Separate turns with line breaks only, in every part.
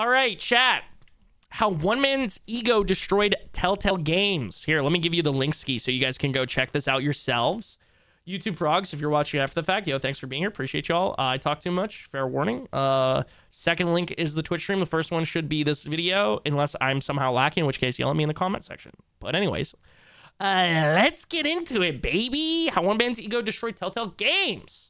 All right, chat. How one man's ego destroyed Telltale Games. Here, let me give you the link ski so you guys can go check this out yourselves. YouTube Frogs, if you're watching after the fact, yo, thanks for being here. Appreciate y'all. I talk too much. Fair warning. Second link is the Twitch stream. The first one should be this video, unless I'm somehow lacking, in which case yell at me in the comment section. But anyways, let's get into it, baby. How one man's ego destroyed Telltale Games.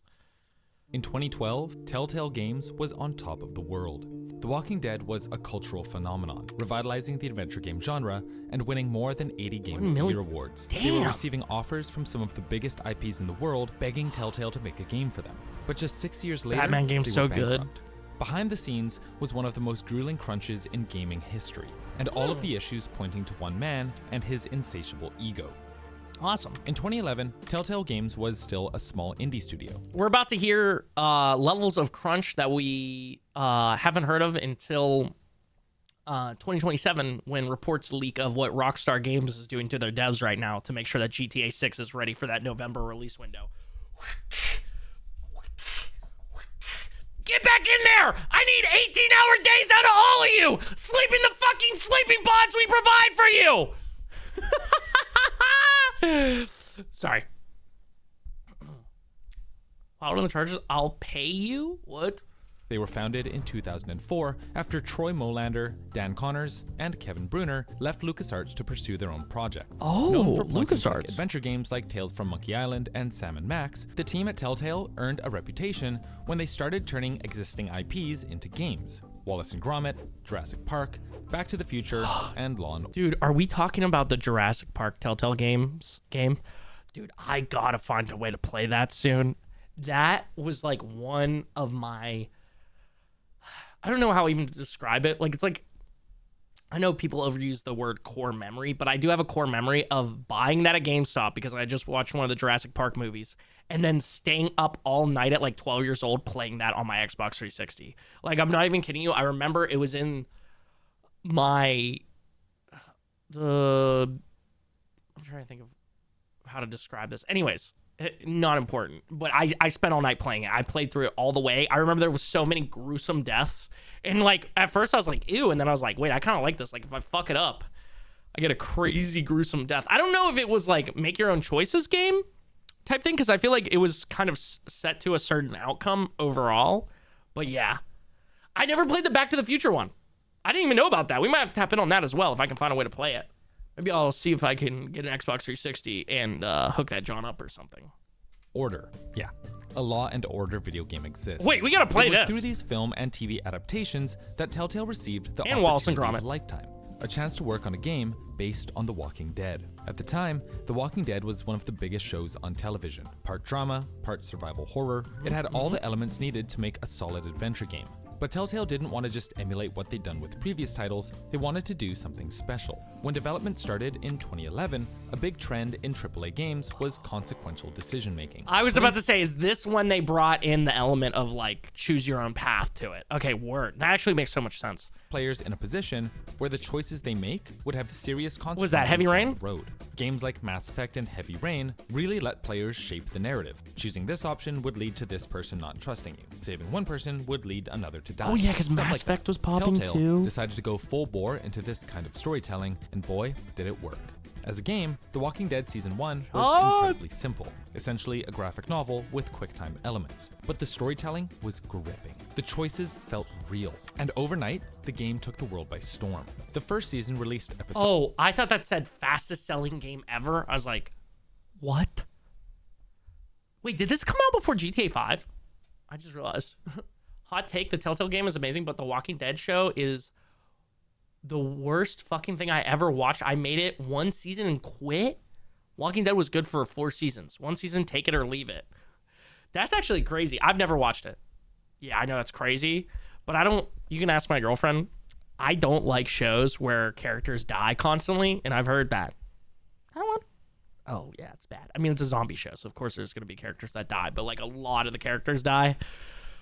In 2012, Telltale Games was on top of the world. The Walking Dead was a cultural phenomenon, revitalizing the adventure game genre and winning more than 80 Game of the Year awards. They were receiving offers from some of the biggest IPs in the world, begging Telltale to make a game for them. But just 6 years later,
Batman game's so good.
Behind the scenes was one of the most grueling crunches in gaming history, and all of the issues pointing to one man and his insatiable ego.
Awesome.
In 2011, Telltale Games was still a small indie studio.
We're about to hear levels of crunch that we haven't heard of until 2027, when reports leak of what Rockstar Games is doing to their devs right now to make sure that GTA 6 is ready for that November release window. Get back in there! I need 18-hour days out of all of you! Sleep in the fucking sleeping pods we provide for you! Sorry. Filed on the charges. I'll pay you? What?
They were founded in 2004 after Troy Molander, Dan Connors, and Kevin Bruner left LucasArts to pursue their own projects.
Oh,
known for
LucasArts.
Adventure games like Tales from Monkey Island and Sam & Max, the team at Telltale earned a reputation when they started turning existing IPs into games. Wallace and Gromit, Jurassic Park, Back to the Future, and Law & Order.
Dude, are we talking about the Jurassic Park Telltale game? Dude, I gotta find a way to play that soon. That was like one of my... I don't know how even to describe it. Like, it's like... I know people overuse the word core memory, but I do have a core memory of buying that at GameStop because I just watched one of the Jurassic Park movies and then staying up all night at like 12 years old playing that on my Xbox 360. Like, I'm not even kidding you. I remember it was in I'm trying to think of how to describe this. Anyways, not important, but I spent all night playing it. I played through it all the way. I remember there was so many gruesome deaths, and like at first I was like, ew, and then I was like, wait, I kind of like this. Like, if I fuck it up, I get a crazy gruesome death. I don't know if it was like make your own choices game type thing, because I feel like it was kind of set to a certain outcome overall. But yeah, I never played the Back to the Future one. I didn't even know about that. We might have to tap in on that as well if I can find a way to play it. Maybe I'll see if I can get an Xbox 360 and hook that John up or something.
Order. Yeah. A Law & Order video game exists.
Wait, we gotta play this.
Through these film and TV adaptations that Telltale received the
Wallace and
opportunity of
Gromit.
a lifetime. A chance to work on a game based on The Walking Dead. At the time, The Walking Dead was one of the biggest shows on television. Part drama, part survival horror. It had all the elements needed to make a solid adventure game. But Telltale didn't want to just emulate what they'd done with previous titles, they wanted to do something special. When development started in 2011, a big trend in AAA games was consequential decision making.
I was about to say, is this when they brought in the element of like choose your own path to it? Okay, word. That actually makes so much sense.
Players in a position where the choices they make would have serious consequences.
Was that Heavy
down
Rain?
the road. Games like Mass Effect and Heavy Rain really let players shape the narrative. Choosing this option would lead to this person not trusting you. Saving one person would lead another to die.
Oh yeah, because
Stuff
Mass
like
Effect
that.
was popping
Telltale
too.
decided to go full bore into this kind of storytelling, and boy, did it work. As a game, The Walking Dead Season 1 was incredibly simple, essentially a graphic novel with QuickTime elements. But the storytelling was gripping. The choices felt real. And overnight, the game took the world by storm. The first season released episodes.
Oh, I thought that said fastest selling game ever. I was like, what? Wait, did this come out before GTA 5? I just realized. Hot take, the Telltale game is amazing, but the Walking Dead show is the worst fucking thing I ever watched. I made it one season and quit. Walking Dead was good for 4 seasons. One season, take it or leave it. That's actually crazy. I've never watched it. Yeah, I know that's crazy, but I don't, you can ask my girlfriend. I don't like shows where characters die constantly, and I've heard that. I don't want, oh yeah, it's bad. I mean, it's a zombie show, so of course there's going to be characters that die, but like a lot of the characters die.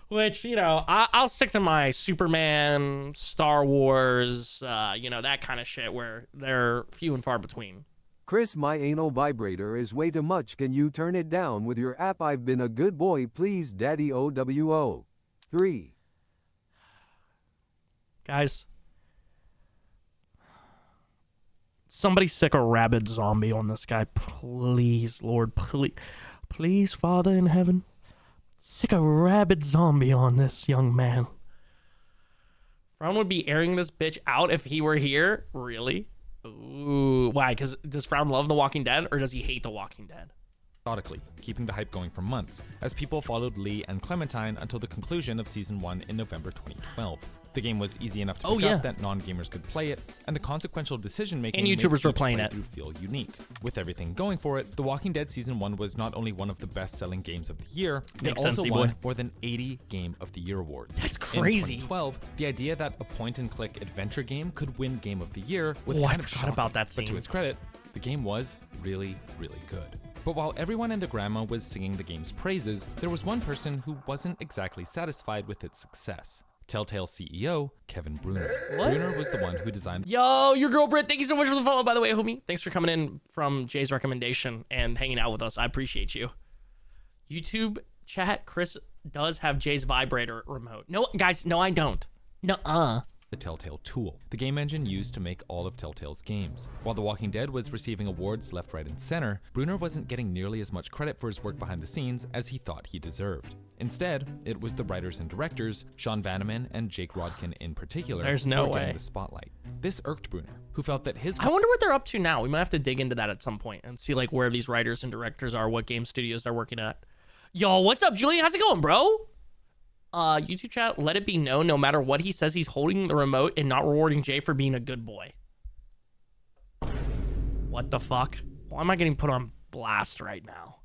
Which, you know, I'll stick to my Superman, Star Wars, you know, that kind of shit where they're few and far between.
Chris, my anal vibrator is way too much. Can you turn it down with your app? I've been a good boy, please, Daddy OWO. 3.
Guys, somebody sick a rabid zombie on this guy. Please, Lord. Please, Father in heaven. Sick a rabid zombie on this young man. Frown would be airing this bitch out if he were here? Really? Ooh. Why? Because does Frown love The Walking Dead or does he hate The Walking Dead?
Methodically, keeping the hype going for months, as people followed Lee and Clementine until the conclusion of Season 1 in November 2012. The game was easy enough to pick up that non-gamers could play it, and the consequential decision-making
and YouTubers were playing it.
Feel unique. With everything going for it, The Walking Dead Season 1 was not only one of the best-selling games of the year, it also won more than 80 Game of the Year awards.
That's crazy.
In 2012, the idea that a point-and-click adventure game could win Game of the Year was kind of shocking,
about that scene.
But to its credit, the game was really, really good. But while everyone and their grandma was singing the game's praises, there was one person who wasn't exactly satisfied with its success. Telltale CEO, Kevin Bruner.
What?
Bruner was the one who designed...
Yo, your girl Britt, thank you so much for the follow, by the way, homie. Thanks for coming in from Jay's recommendation and hanging out with us. I appreciate you. YouTube chat, Chris does have Jay's vibrator remote. No, guys, no, I don't. Nuh-uh.
The Telltale tool, the game engine used to make all of Telltale's games. While The Walking Dead was receiving awards left, right, and center, Bruner wasn't getting nearly as much credit for his work behind the scenes as he thought he deserved. Instead, it was the writers and directors, Sean Vanneman and Jake Rodkin in particular, who were getting the spotlight. This irked Bruner, who felt that his...
I wonder what they're up to now. We might have to dig into that at some point and see like where these writers and directors are, what game studios they're working at. Yo, what's up, Julian? How's it going, bro? YouTube chat, let it be known, no matter what he says, he's holding the remote and not rewarding Jay for being a good boy. What the fuck? Why am I getting put on blast right now?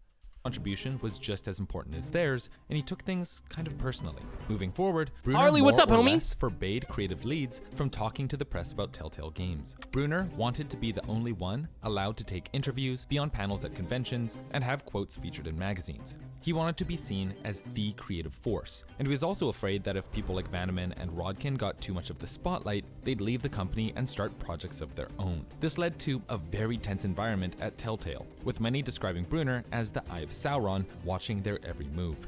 Contribution was just as important as theirs, and he took things kind of personally. Moving forward, Bruner
Harley, what's up, homie?
Forbade creative leads from talking to the press about Telltale games. Bruner wanted to be the only one allowed to take interviews, be on panels at conventions, and have quotes featured in magazines. He wanted to be seen as the creative force, and he was also afraid that if people like Vanneman and Rodkin got too much of the spotlight, they'd leave the company and start projects of their own. This led to a very tense environment at Telltale, with many describing Bruner as the Eye of Sauron, watching their every move.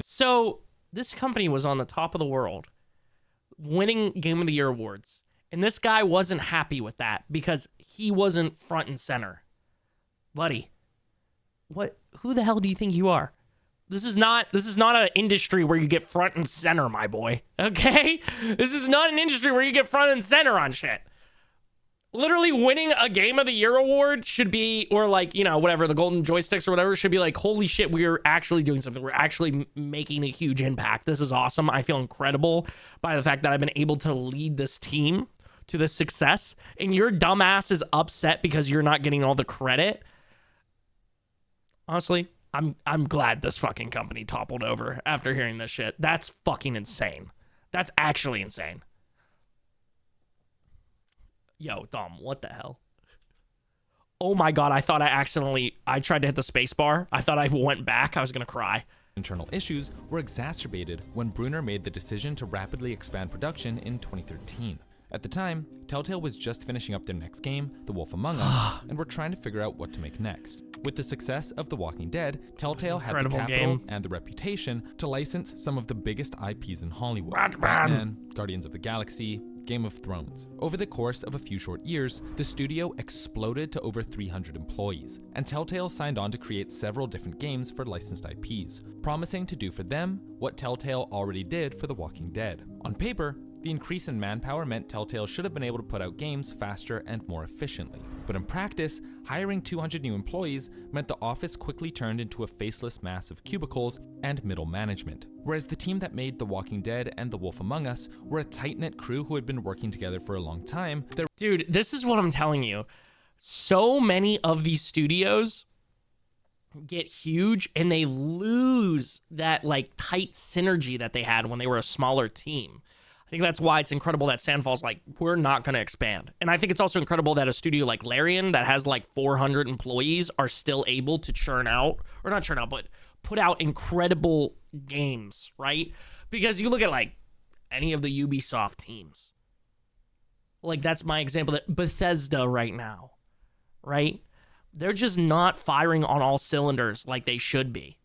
So this company was on the top of the world, winning Game of the Year awards, and this guy wasn't happy with that because he wasn't front and center. Buddy, who the hell do you think you are? This is not an industry where you get front and center, my boy. Okay? This is not an industry where you get front and center on shit. Literally winning a Game of the Year award should be, or like, you know, whatever, the golden joysticks or whatever, should be like, holy shit, we're actually doing something. We're actually making a huge impact. This is awesome. I feel incredible by the fact that I've been able to lead this team to this success. And your dumbass is upset because you're not getting all the credit. Honestly, I'm glad this fucking company toppled over after hearing this shit. That's fucking insane. That's actually insane. Yo, Dom, what the hell? Oh my god, I thought I tried to hit the space bar. I thought I went back. I was gonna cry.
Internal issues were exacerbated when Bruner made the decision to rapidly expand production in 2013. At the time, Telltale was just finishing up their next game, The Wolf Among Us, and were trying to figure out what to make next. With the success of The Walking Dead, Telltale had the capital and the reputation to license some of the biggest IPs in Hollywood. Batman, Guardians of the Galaxy, Game of Thrones. Over the course of a few short years, the studio exploded to over 300 employees, and Telltale signed on to create several different games for licensed IPs, promising to do for them what Telltale already did for The Walking Dead. On paper, the increase in manpower meant Telltale should have been able to put out games faster and more efficiently. But in practice, hiring 200 new employees meant the office quickly turned into a faceless mass of cubicles and middle management. Whereas the team that made The Walking Dead and The Wolf Among Us were a tight-knit crew who had been working together for a long time.
Dude, this is what I'm telling you. So many of these studios get huge and they lose that like tight synergy that they had when they were a smaller team. I think that's why it's incredible that Sandfall's like, we're not going to expand. And I think it's also incredible that a studio like Larian that has like 400 employees are still able to but put out incredible games, right? Because you look at like any of the Ubisoft teams. Like that's my example. That Bethesda right now, right? They're just not firing on all cylinders like they should be.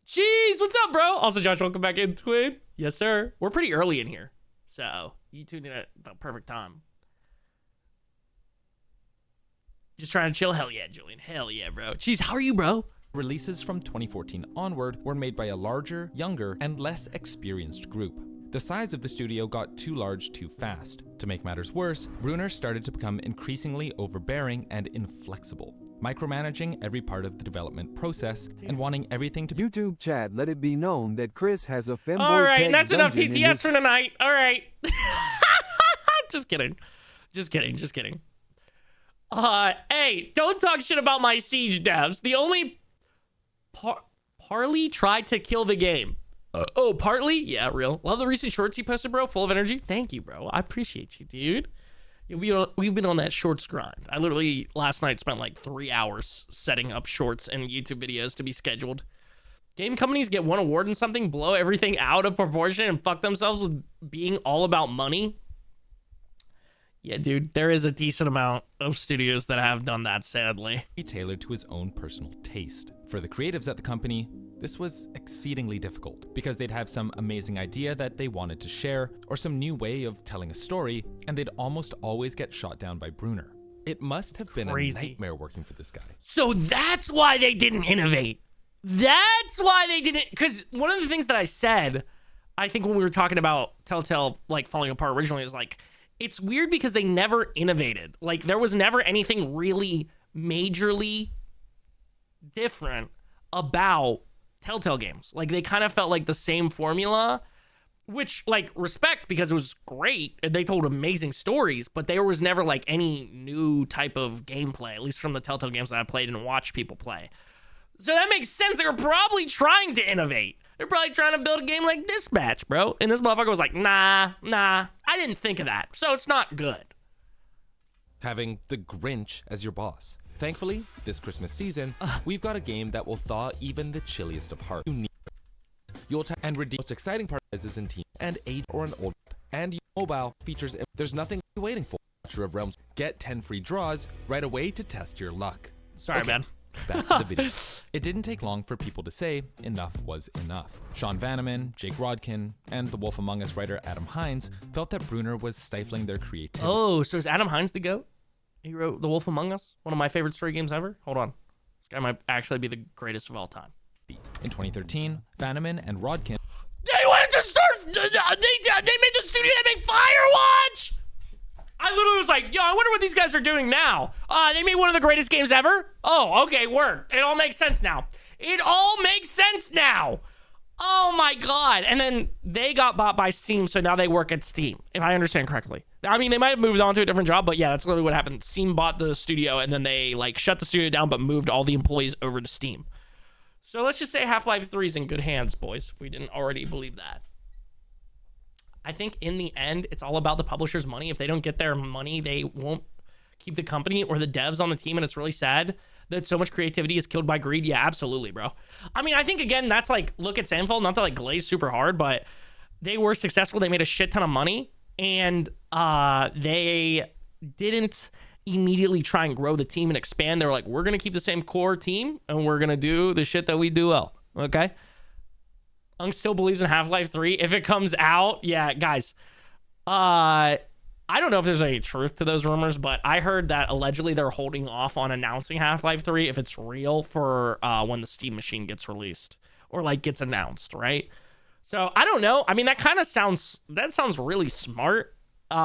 Jeez, what's up, bro? Also, Josh, welcome back in, twin. Yes, sir. We're pretty early in here, so you tuned in at the perfect time. Just trying to chill. Hell yeah, Julian. Hell yeah, bro. Jeez, how are you, bro?
Releases from 2014 onward were made by a larger, younger, and less experienced group. The size of the studio got too large too fast. To make matters worse, Bruner started to become increasingly overbearing and inflexible, micromanaging every part of the development process and wanting everything to be
YouTube chat, let it be known that Chris has a femboy
All right,
peg
that's enough
dungeon in
TTS
his-
for tonight. All right. Just kidding. Just kidding. Just kidding. Hey, don't talk shit about my Siege devs. The only Parley tried to kill the game. Oh, Partly? Yeah, real. Love the recent shorts you posted, bro. Full of energy. Thank you, bro. I appreciate you, dude. We've been on that shorts grind. I literally last night spent like 3 hours setting up shorts and YouTube videos to be scheduled. Game companies get one award and something, blow everything out of proportion, and fuck themselves with being all about money. Yeah, dude, there is a decent amount of studios that have done that, sadly.
tailored to his own personal taste. For the creatives at the company, this was exceedingly difficult because they'd have some amazing idea that they wanted to share or some new way of telling a story, and they'd almost always get shot down by Bruner. It must have been a
Crazy.
nightmare working for this guy.
So that's why they didn't innovate. That's why they didn't, because one of the things that I said, I think when we were talking about Telltale like falling apart originally, is like, it's weird because they never innovated. Like, there was never anything really majorly different about Telltale games. Like, they kind of felt like the same formula, which, like, respect, because it was great and they told amazing stories, but there was never like any new type of gameplay, at least from the Telltale games that I played and watched people play. So that makes sense. They were probably trying to innovate. They're probably trying to build a game like Dispatch, bro. And this motherfucker was like, nah, I didn't think of that. So it's not good.
Having the Grinch as your boss. Thankfully, this Christmas season, we've got a game that will thaw even the chilliest of hearts. You'll and redeem most exciting part is in team and age or an old and mobile features. There's nothing you're waiting for. Watcher of Realms, get 10 free draws right away to test your luck.
Sorry, man.
Back to the video. It didn't take long for people to say enough was enough. Sean Vanneman, Jake Rodkin, and The Wolf Among Us writer Adam Hines felt that Bruner was stifling their creativity.
Oh, so is Adam Hines the GOAT? He wrote The Wolf Among Us, one of my favorite story games ever. Hold on. This guy might actually be the greatest of all time.
In 2013, Vanneman and Rodkin
They went to start. They made the studio that made Firewatch. I literally was like, yo, I wonder what these guys are doing now. They made one of the greatest games ever. Oh, okay, word. It all makes sense now. It all makes sense now. Oh my God. And then they got bought by Steam, so now they work at Steam, if I understand correctly. I mean, they might have moved on to a different job, but yeah, that's literally what happened. Steam bought the studio, and then they like shut the studio down, but moved all the employees over to Steam. So let's just say Half-Life 3 is in good hands, boys, if we didn't already believe that. I think in the end, it's all about the publisher's money. If they don't get their money, they won't keep the company or the devs on the team, and it's really sad that so much creativity is killed by greed. Yeah, absolutely, bro. I mean, I think, again, that's like, look at Sandfall, not to like glaze super hard, but they were successful. They made a shit ton of money, and they didn't immediately try and grow the team and expand. They were like, we're going to keep the same core team, and we're going to do the shit that we do well, okay? Unk still believes in Half-Life 3. If it comes out, yeah, guys, I don't know if there's any truth to those rumors, but I heard that allegedly they're holding off on announcing Half-Life 3 if it's real for when the Steam machine gets released or like gets announced, right? So I don't know. I mean, that kind of sounds really smart, but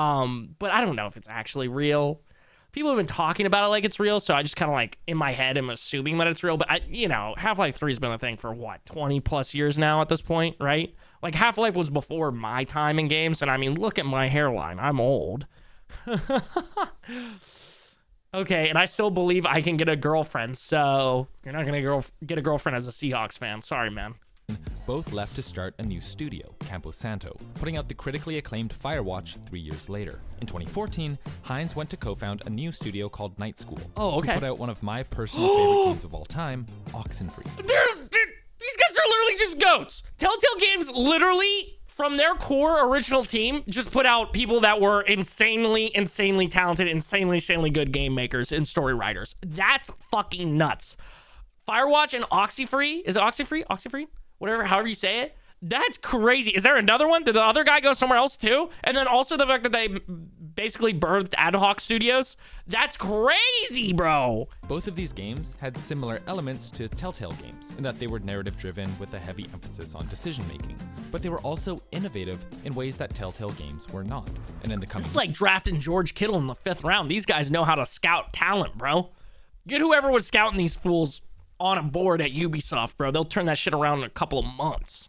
I don't know if it's actually real. People have been talking about it like it's real, so I just kind of like, in my head, am assuming that it's real. But, Half-Life 3 has been a thing for, 20 plus years now at this point, right? Like, Half-Life was before my time in games, and I mean, look at my hairline. I'm old. Okay, and I still believe I can get a girlfriend, so you're not going to get a girlfriend as a Seahawks fan. Sorry, man.
both left to start a new studio, Campo Santo, putting out the critically acclaimed Firewatch 3 years later. In 2014, Hines went to co-found a new studio called Night School.
Oh, okay.
Who put out one of my personal favorite games of all time, Oxenfree.
These guys are literally just goats. Telltale Games literally, from their core original team, just put out people that were insanely talented, insanely good game makers and story writers. That's fucking nuts. Firewatch and Oxenfree, is it Oxenfree? whatever, however you say it. That's crazy. Is there another one? Did the other guy go somewhere else too? And then also the fact that they basically birthed Ad Hoc Studios. That's crazy, bro.
Both of these games had similar elements to Telltale games in that they were narrative driven with a heavy emphasis on decision making, but they were also innovative in ways that Telltale games were not. And in the coming
It's like drafting George Kittle in the 5th round. These guys know how to scout talent, bro. Get whoever was scouting these fools on a board at Ubisoft, bro. They'll turn that shit around in a couple of months.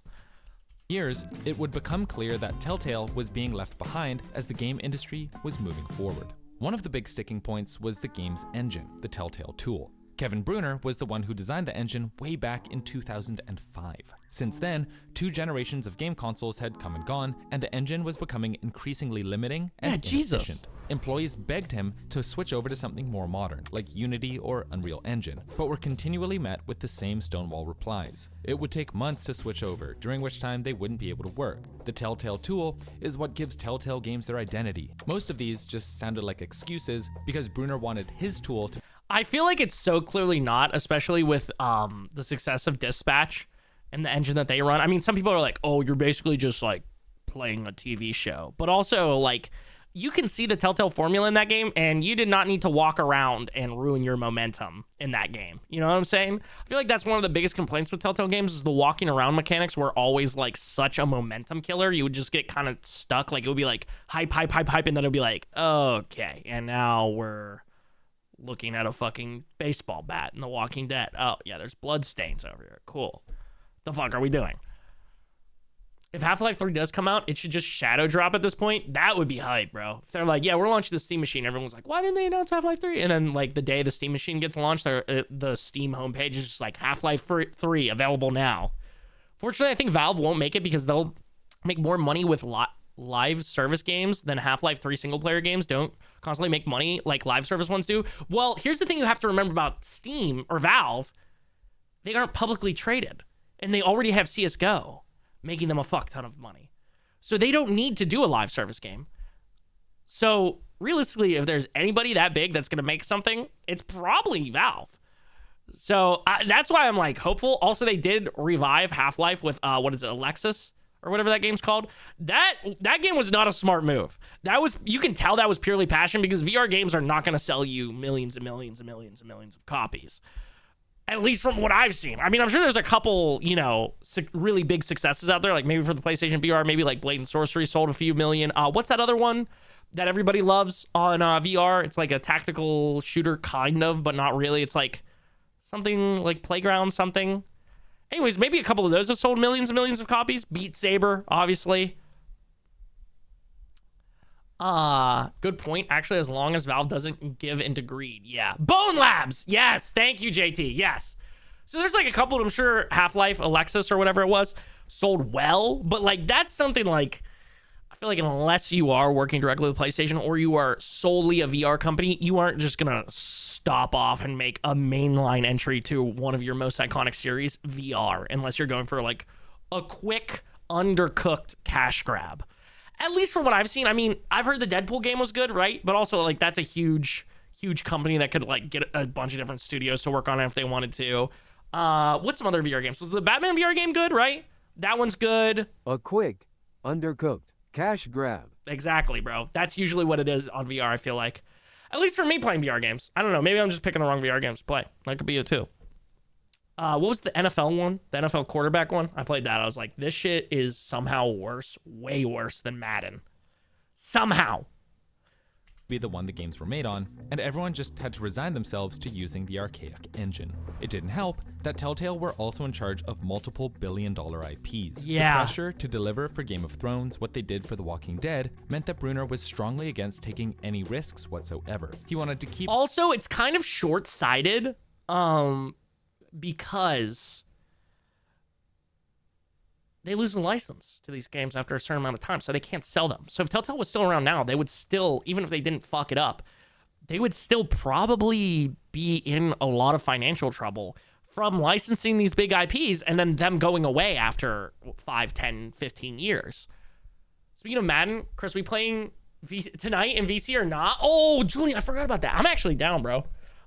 years, it would become clear that Telltale was being left behind as the game industry was moving forward. One of the big sticking points was the game's engine, the Telltale tool. Kevin Bruner was the one who designed the engine way back in 2005. Since then, 2 generations of game consoles had come and gone, and the engine was becoming increasingly limiting and inefficient. Employees begged him to switch over to something more modern, like Unity or Unreal Engine, but were continually met with the same stonewall replies. It would take months to switch over, during which time they wouldn't be able to work. The Telltale tool is what gives Telltale games their identity. Most of these just sounded like excuses because Bruner wanted his tool to...
I feel like it's so clearly not, especially with the success of Dispatch and the engine that they run. I mean, some people are like, oh, you're basically just like playing a TV show. But also, like, you can see the Telltale formula in that game, and you did not need to walk around and ruin your momentum in that game. You know what I'm saying? I feel like that's one of the biggest complaints with Telltale games is the walking around mechanics were always like such a momentum killer. You would just get kind of stuck. Like, it would be like hype, hype, hype, hype, and then it would be like, okay, and now we're looking at a fucking baseball bat in The Walking Dead. Oh, yeah, there's blood stains over here. Cool. The fuck are we doing? If Half-Life 3 does come out, it should just shadow drop at this point. That would be hype, bro. If they're like, yeah, we're launching the Steam machine. Everyone's like, why didn't they announce Half-Life 3? And then, like, the day the Steam machine gets launched, the Steam homepage is just like, Half-Life 3 available now. Fortunately, I think Valve won't make it because they'll make more money with live service games than Half-Life 3 single-player games don't constantly make money like live service ones do. Well, here's the thing you have to remember about Steam or Valve. They aren't publicly traded, and they already have CSGO, making them a fuck ton of money. So they don't need to do a live service game. So realistically, if there's anybody that big that's going to make something, it's probably Valve. So that's why I'm like hopeful. Also, they did revive Half-Life with, what is it, Alexis? Or whatever that game's called. That game was not a smart move. You can tell that was purely passion because VR games are not going to sell you millions and millions and millions and millions of copies. At least from what I've seen. I mean, I'm sure there's a couple, you know, really big successes out there, like maybe for the PlayStation VR, maybe like Blade and Sorcery sold a few million. What's that other one that everybody loves on VR? It's like a tactical shooter kind of, but not really. It's like something like Playground something. Anyways, maybe a couple of those have sold millions and millions of copies. Beat Saber, obviously. Good point. Actually, as long as Valve doesn't give into greed. Yeah. Bone Labs. Yes. Thank you, JT. Yes. So there's like a couple, I'm sure Half-Life, Alexis, or whatever it was, sold well. But like, that's something like, I feel like unless you are working directly with PlayStation or you are solely a VR company, you aren't just going to stop off and make a mainline entry to one of your most iconic series VR, unless you're going for like a quick, undercooked cash grab. At least from what I've seen. I mean, I've heard the Deadpool game was good, right? But also, like, that's a huge, huge company that could, like, get a bunch of different studios to work on it if they wanted to. What's some other VR games? Was the Batman VR game good, right? That one's good.
A quick, undercooked cash grab.
Exactly, bro. That's usually what it is on VR, I feel like. At least for me playing VR games. I don't know. Maybe I'm just picking the wrong VR games to play. That could be it, too. What was the NFL one? The NFL quarterback one? I played that. I was like, this shit is somehow worse, way worse than Madden. Somehow.
Be the one the games were made on, and everyone just had to resign themselves to using the archaic engine. It didn't help that Telltale were also in charge of multiple billion-dollar IPs.
Yeah.
The pressure to deliver for Game of Thrones what they did for The Walking Dead meant that Bruner was strongly against taking any risks whatsoever. He wanted to keep...
Also, it's kind of short-sighted, because they lose the license to these games after a certain amount of time, so they can't sell them. So if Telltale was still around now, they would still, even if they didn't fuck it up, they would still probably be in a lot of financial trouble from licensing these big IPs and then them going away after 5, 10, 15 years. Speaking of Madden, Chris, we playing tonight in VC or not? Oh, Julian, I forgot about that. I'm actually down, bro.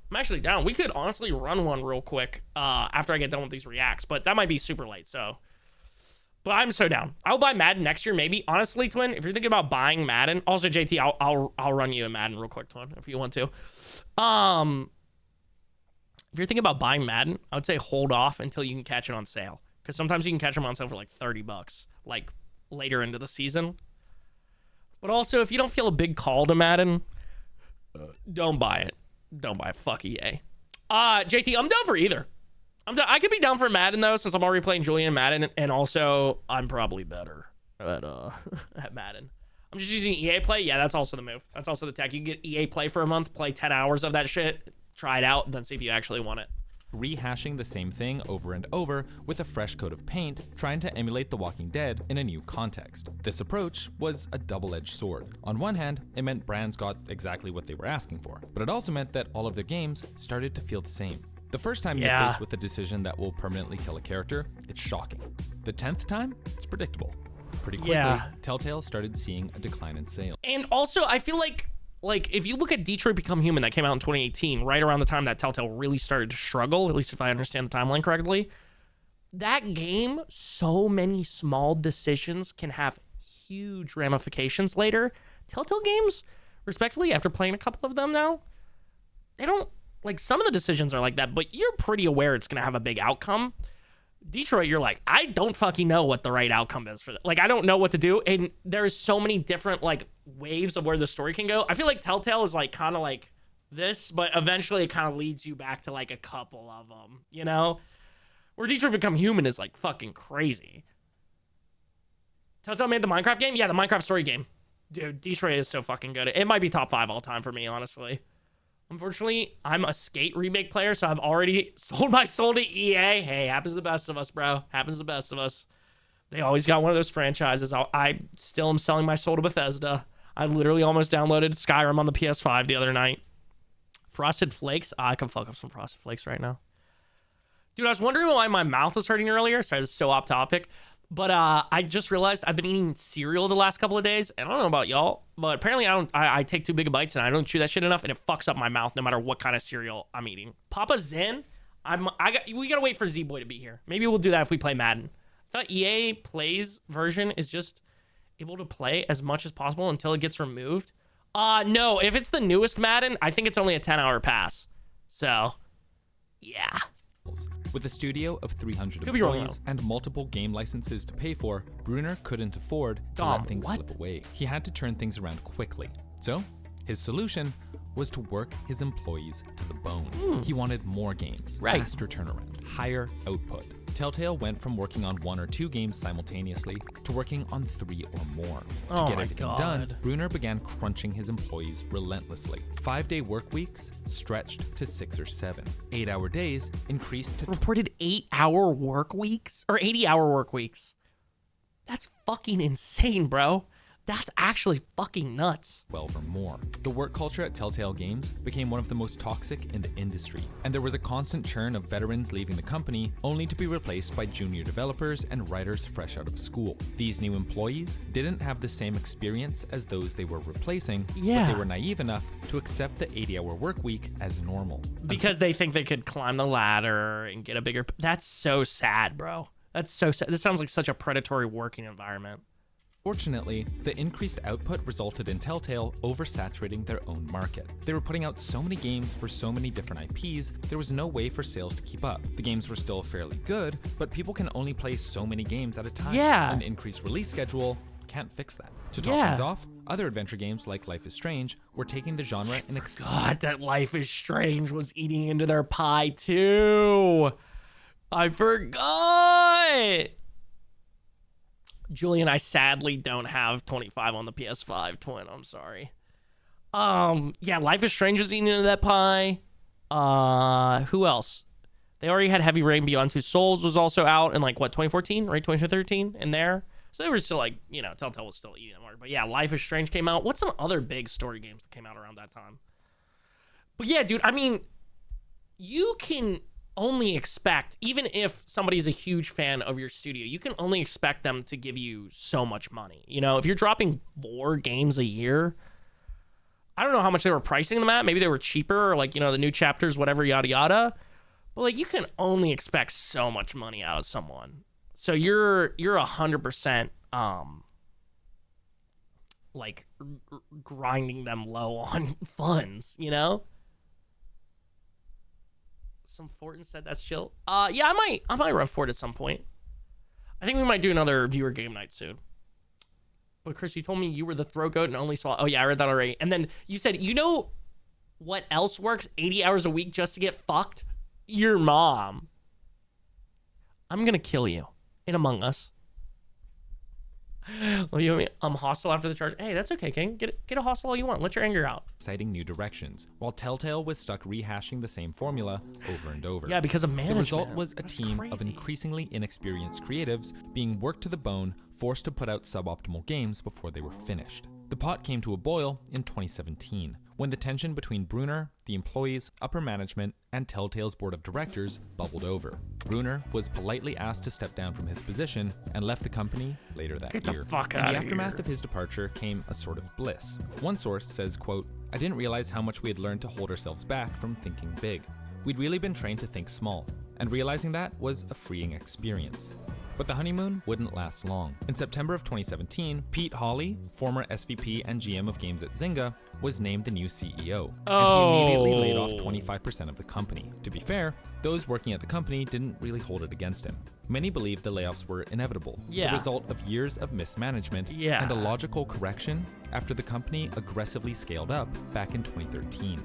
I'm actually down. We could honestly run one real quick after I get done with these reacts, but that might be super late, so But I'm so down. I'll buy Madden next year, maybe. Honestly, Twin, if you're thinking about buying Madden, also JT, I'll run you a Madden real quick, Twin, if you want to. If you're thinking about buying Madden, I would say hold off until you can catch it on sale, because sometimes you can catch them on sale for like $30, like later into the season. But also, if you don't feel a big call to Madden, don't buy it. Don't buy it. Fuck EA. JT, I'm down for either. I could be down for Madden though, since I'm already playing Julian Madden, and also I'm probably better at at Madden. I'm just using EA Play. Yeah, that's also the move. That's also the tech. You can get EA Play for a month, play 10 hours of that shit, try it out, and then see if you actually want it.
Rehashing the same thing over and over with a fresh coat of paint, trying to emulate The Walking Dead in a new context. This approach was a double-edged sword. On one hand, it meant brands got exactly what they were asking for, but it also meant that all of their games started to feel the same. The first time you're faced with a decision that will permanently kill a character, it's shocking. The 10th time, it's predictable. Pretty quickly, Telltale started seeing a decline in sales.
And also, I feel like if you look at Detroit Become Human that came out in 2018, right around the time that Telltale really started to struggle, at least if I understand the timeline correctly, that game, so many small decisions can have huge ramifications later. Telltale games, respectfully, after playing a couple of them now, they don't, like, some of the decisions are like that, but you're pretty aware it's going to have a big outcome. Detroit, you're like, I don't fucking know what the right outcome is for that. Like, I don't know what to do. And there's so many different, like, waves of where the story can go. I feel like Telltale is, like, kind of like this, but eventually it kind of leads you back to, like, a couple of them, you know? Where Detroit Become Human is, like, fucking crazy. Telltale made the Minecraft game? Yeah, the Minecraft story game. Dude, Detroit is so fucking good. It might be top 5 all time for me, honestly. Unfortunately, I'm a Skate remake player, so I've already sold my soul to EA. Hey, happens to the best of us, bro. Happens to the best of us. They always got one of those franchises. I still am selling my soul to Bethesda. I literally almost downloaded Skyrim on the PS5 the other night. Frosted Flakes? I can fuck up some Frosted Flakes right now. Dude, I was wondering why my mouth was hurting earlier. Sorry, this is so off topic. But I just realized I've been eating cereal the last couple of days, and I don't know about y'all, but apparently I take too big of bites and I don't chew that shit enough, and it fucks up my mouth no matter what kind of cereal I'm eating. Papa Zen, we gotta wait for Z-Boy to be here. Maybe we'll do that if we play Madden. I thought EA Play's version is just able to play as much as possible until it gets removed. No, if it's the newest Madden, I think it's only a 10-hour pass. So, yeah.
With a studio of 300 employees and multiple game licenses to pay for, Brunner couldn't afford to let things slip away. He had to turn things around quickly. So, his solution was to work his employees to the bone. He wanted more games, faster turnaround, higher output. Telltale went from working on 1 or 2 games simultaneously to working on 3 or more. To get everything done, Brunner began crunching his employees relentlessly. 5-day work weeks stretched to 6 or 7. 8-hour days increased to
reported 8-hour work weeks or 80-hour work weeks. That's fucking insane, bro. That's actually fucking nuts.
12 or more. The work culture at Telltale Games became one of the most toxic in the industry, and there was a constant churn of veterans leaving the company only to be replaced by junior developers and writers fresh out of school. These new employees didn't have the same experience as those they were replacing, but they were naive enough to accept the 80-hour work week as normal.
Because they think they could climb the ladder and get a bigger... That's so sad, bro. That's so sad. This sounds like such a predatory working environment.
Fortunately, the increased output resulted in Telltale oversaturating their own market. They were putting out so many games for so many different IPs, there was no way for sales to keep up. The games were still fairly good, but people can only play so many games at a time. An increased release schedule can't fix that. To top things off, other adventure games like Life is Strange were taking the genre and
God, that Life is Strange was eating into their pie too. I forgot. Julian, I sadly don't have 25 on the PS5, Twin. I'm sorry. Yeah, Life is Strange was eating into that pie. Who else? They already had Heavy Rain Beyond Two Souls was also out in, like, what, 2014, right? 2013 in there. So they were still, like, you know, Telltale was still eating them. But yeah, Life is Strange came out. What's some other big story games that came out around that time? But yeah, dude, I mean, you can only expect, even if somebody's a huge fan of your studio, you can only expect them to give you so much money. You know, if you're dropping 4 games a year, I don't know how much they were pricing them at. Maybe they were cheaper, or like, you know, the new chapters, whatever, yada, yada. But like, you can only expect so much money out of someone. So you're 100% like grinding them low on funds, you know? Some Fortin said that's chill. Yeah, I might run Fort at some point. I think we might do another viewer game night soon. But Chris, you told me you were the throat goat and only saw. Oh yeah, I read that already. And then you said, you know what else works 80 hours a week just to get fucked? Your mom. I'm gonna kill you in Among Us. Well, you know me? I'm hostile after the charge. Hey, that's okay, King. Get a hostile all you want. Let your anger out.
Citing new directions, while Telltale was stuck rehashing the same formula over and over.
Yeah, because of management.
The result was a
That's
team of
crazy.
increasingly inexperienced creatives being worked to the bone, forced to put out suboptimal games before they were finished. The pot came to a boil in 2017, when the tension between Brunner, the employees, upper management, and Telltale's board of directors bubbled over. Brunner was politely asked to step down from his position and left the company later that
Get the
year.
fuck
In
outta
the aftermath
here.
of his departure came a sort of bliss. One source says, quote, "I didn't realize how much we had learned to hold ourselves back from thinking big. We'd really been trained to think small, and realizing that was a freeing experience." But the honeymoon wouldn't last long. In September of 2017, Pete Hawley, former SVP and GM of games at Zynga, was named the new CEO, and he immediately laid off 25% of the company. To be fair, those working at the company didn't really hold it against him. Many believed the layoffs were inevitable,
Yeah.
the result of years of mismanagement
Yeah.
and a logical correction after the company aggressively scaled up back in 2013.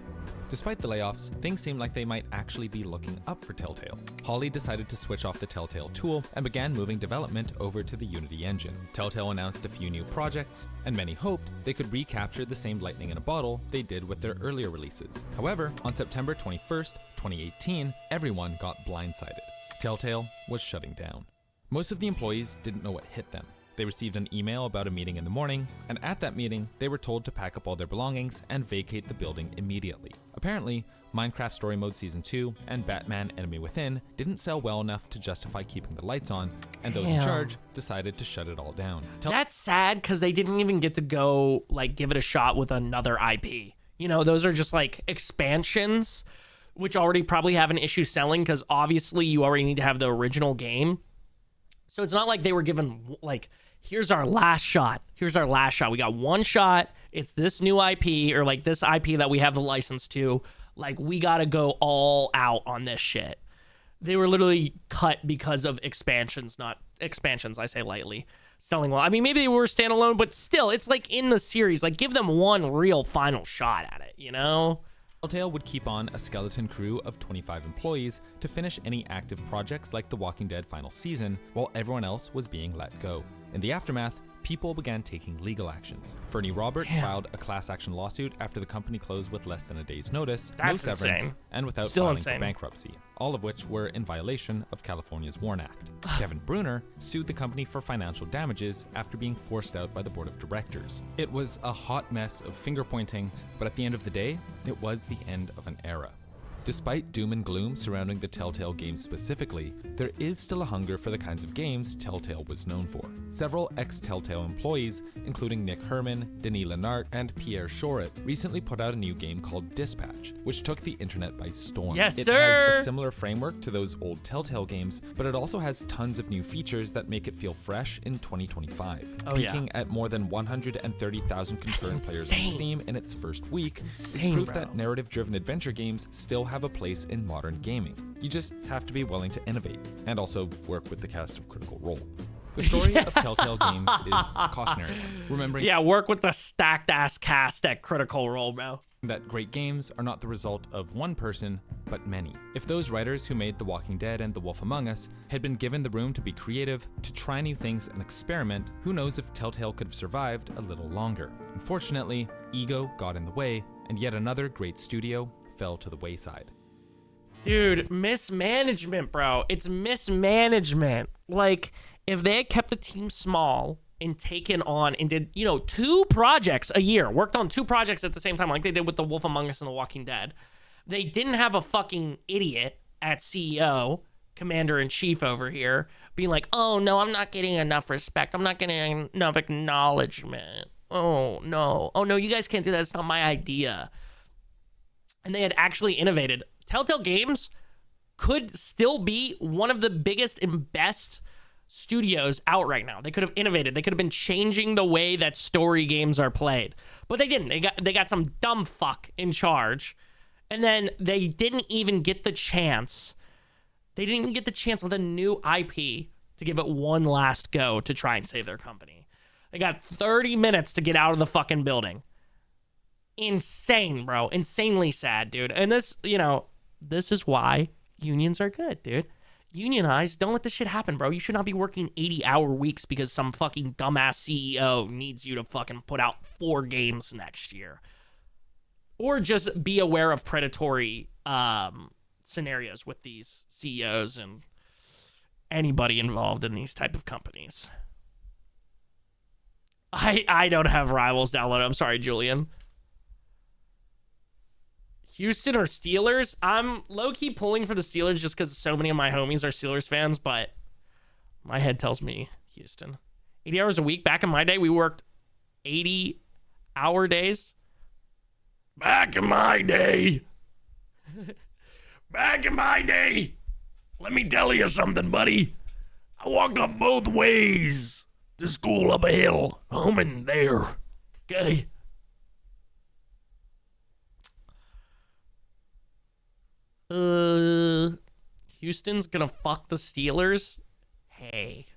Despite the layoffs, things seemed like they might actually be looking up for Telltale. Hawley decided to switch off the Telltale tool and began moving development over to the Unity engine. Telltale announced a few new projects, and many hoped they could recapture the same lightning in a bottle they did with their earlier releases. However, on September 21st, 2018, everyone got blindsided. Telltale was shutting down. Most of the employees didn't know what hit them. They received an email about a meeting in the morning, and at that meeting, they were told to pack up all their belongings and vacate the building immediately. Apparently, Minecraft Story Mode Season 2 and Batman Enemy Within didn't sell well enough to justify keeping the lights on, and those in
Damn.
charge decided to shut it all down.
That's sad because they didn't even get to go like give it a shot with another IP. You know, those are just like expansions, which already probably have an issue selling because obviously you already need to have the original game. So it's not like they were given like, here's our last shot. Here's our last shot. We got one shot. It's this new IP or like this IP that we have the license to. Like we got to go all out on this shit. They were literally cut because of expansions, not expansions, I say lightly. Selling well. I mean, maybe they were standalone, but still, it's like in the series. Like, give them one real final shot at it, you know?
Telltale would keep on a skeleton crew of 25 employees to finish any active projects like The Walking Dead final season, while everyone else was being let go. In the aftermath, people began taking legal actions. Fernie Roberts filed a class action lawsuit after the company closed with less than a day's notice,
That's
no severance,
insane.
and without
Still
filing
insane.
for bankruptcy, all of which were in violation of California's WARN Act. Kevin Brunner sued the company for financial damages after being forced out by the board of directors. It was a hot mess of finger pointing, but at the end of the day, it was the end of an era. Despite doom and gloom surrounding the Telltale games specifically, there is still a hunger for the kinds of games Telltale was known for. Several ex-Telltale employees, including Nick Herman, Denis Lenart, and Pierre Choret, recently put out a new game called Dispatch, which took the internet by storm.
Yes,
it
sir!
has a similar framework to those old Telltale games, but it also has tons of new features that make it feel fresh in 2025.
Oh, yeah.
Peaking at more than 130,000 concurrent players on
insane.
Steam in its first week,
Insane,
is proof
bro.
that narrative-driven adventure games still have a place in modern gaming. You just have to be willing to innovate, and also work with the cast of Critical Role. The story of Telltale games is a cautionary one, remembering
Yeah, work with the stacked ass cast at Critical Role, bro.
that great games are not the result of one person, but many. If those writers who made The Walking Dead and The Wolf Among Us had been given the room to be creative, to try new things and experiment, who knows if Telltale could have survived a little longer. Unfortunately, ego got in the way, and yet another great studio fell to the wayside.
Dude, mismanagement, bro. It's mismanagement. Like, if they had kept the team small and taken on and did, you know, 2 projects a year, worked on 2 projects at the same time, like they did with The Wolf Among Us and The Walking Dead, they didn't have a fucking idiot at CEO, Commander-in-Chief over here, being like, oh, no, I'm not getting enough respect. I'm not getting enough acknowledgement. Oh, no. Oh, no, you guys can't do that. It's not my idea. And they had actually innovated. Telltale Games could still be one of the biggest and best studios out right now. They could have innovated. They could have been changing the way that story games are played. But they didn't. They got some dumb fuck in charge. And then they didn't even get the chance. They didn't even get the chance with a new IP to give it one last go to try and save their company. They got 30 minutes to get out of the fucking building. Insane, bro. Insanely sad, dude. And this, this is why unions are good, dude. Unionize. Don't let this shit happen, bro. You should not be working 80-hour weeks because some fucking dumbass CEO needs you to fucking put out 4 games next year. Or just be aware of predatory scenarios with these CEOs and anybody involved in these type of companies. I don't have Rivals downloaded. I'm sorry, Julian. Houston or Steelers? I'm low-key pulling for the Steelers just because so many of my homies are Steelers fans, but my head tells me Houston. 80 hours a week. Back in my day, we worked 80-hour days. Back in my day. Back in my day. Let me tell you something, buddy. I walked up both ways to school up a hill. Home and there. Okay? Houston's gonna fuck the Steelers? Hey.